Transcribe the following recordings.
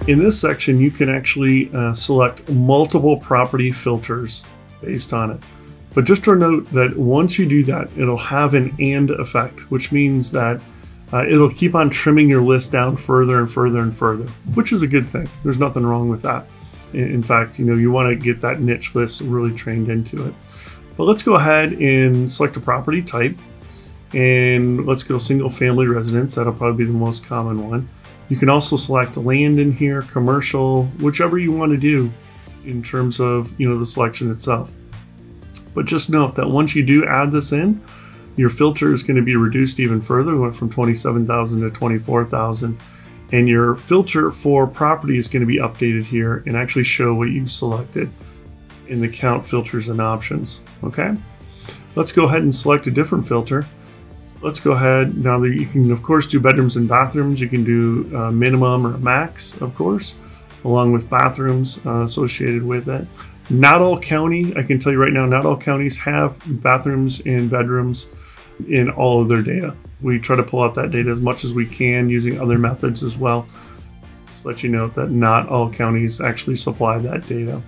In this section, you can actually select multiple property filters based on it. But just to note that once you do that, it'll have an and effect, which means that it'll keep on trimming your list down further and further and further, which is a good thing. There's nothing wrong with that. In fact, you want to get that niche list really trained into it. But let's go ahead and select a property type, and let's go single family residence. That'll probably be the most common one. You can also select land in here, commercial, whichever you want to do in terms of the selection itself. But just note that once you do add this in, your filter is going to be reduced even further. It went from 27,000 to 24,000. And your filter for property is going to be updated here and actually show what you selected in the count filters and options. Okay, let's go ahead and select a different filter. Let's go ahead. Now you can of course do bedrooms and bathrooms. You can do minimum or max, of course, along with bathrooms associated with it. Not all county, I can tell you right now, not all counties have bathrooms and bedrooms in all of their data. We try to pull out that data as much as we can using other methods as well. Just let you know that not all counties actually supply that data.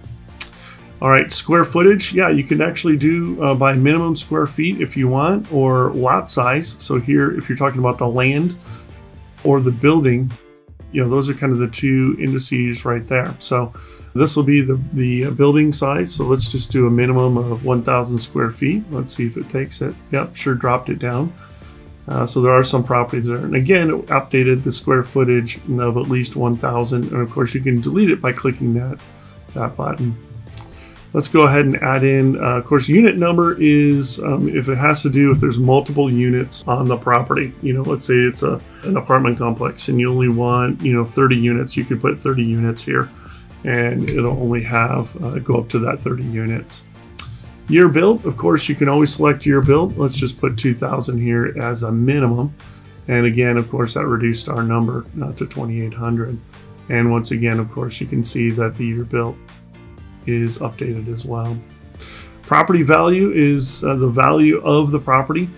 All right, square footage. Yeah, you can actually do by minimum square feet if you want, or lot size. So here, if you're talking about the land or the building, those are kind of the two indices right there. So this will be the building size. So let's just do a minimum of 1,000 square feet. Let's see if it takes it. Yep, sure dropped it down. So there are some properties there. And again, it updated the square footage of at least 1,000. And of course, you can delete it by clicking that button. Let's go ahead and add in, of course, unit number is if it has to do if there's multiple units on the property. Let's say it's an apartment complex and you only want 30 units. You could put 30 units here, and it'll only have go up to that 30 units. Year built, of course, you can always select year built. Let's just put 2,000 here as a minimum, and again, of course, that reduced our number to 2,800. And once again, of course, you can see that the year built is updated as well. Property value is the value of the property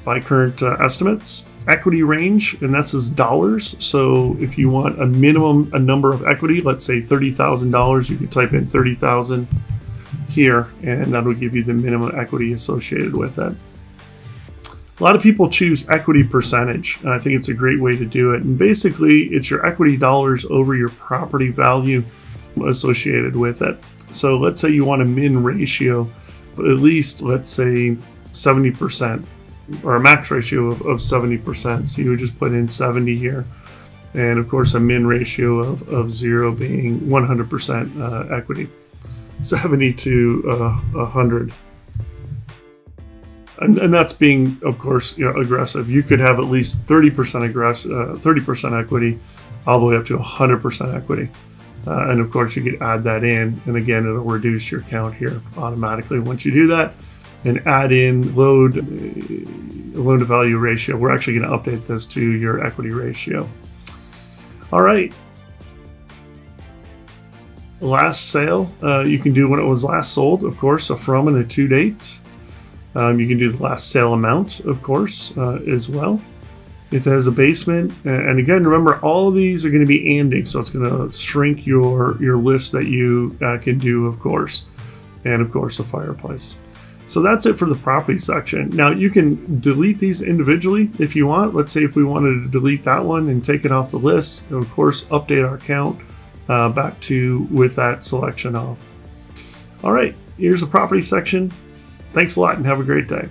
by current estimates. Equity range, and that's dollars. So if you want a number of equity, let's say $30,000, you can type in 30,000 here, and that'll give you the minimum equity associated with it. A lot of people choose equity percentage, and I think it's a great way to do it. And basically, it's your equity dollars over your property value associated with it. So let's say you want a min ratio, but at least let's say 70%, or a max ratio of 70%. So you would just put in 70 here. And of course, a min ratio of 0 being 100% equity, 70 to 100. And that's being, of course, aggressive. You could have at least 30% equity, all the way up to 100% equity. And of course, you could add that in, and again, it'll reduce your count here automatically once you do that. And add in loan to value ratio. We're actually going to update this to your equity ratio. All right. Last sale, you can do when it was last sold, of course, a from and a to date. You can do the last sale amount, of course, as well. It has a basement, and again, remember, all of these are going to be anding, so it's going to shrink your list that you can do, of course, and of course, a fireplace. So that's it for the property section. Now you can delete these individually if you want. Let's say if we wanted to delete that one and take it off the list, and of course, update our count back to with that selection off. All right, here's the property section. Thanks a lot and have a great day.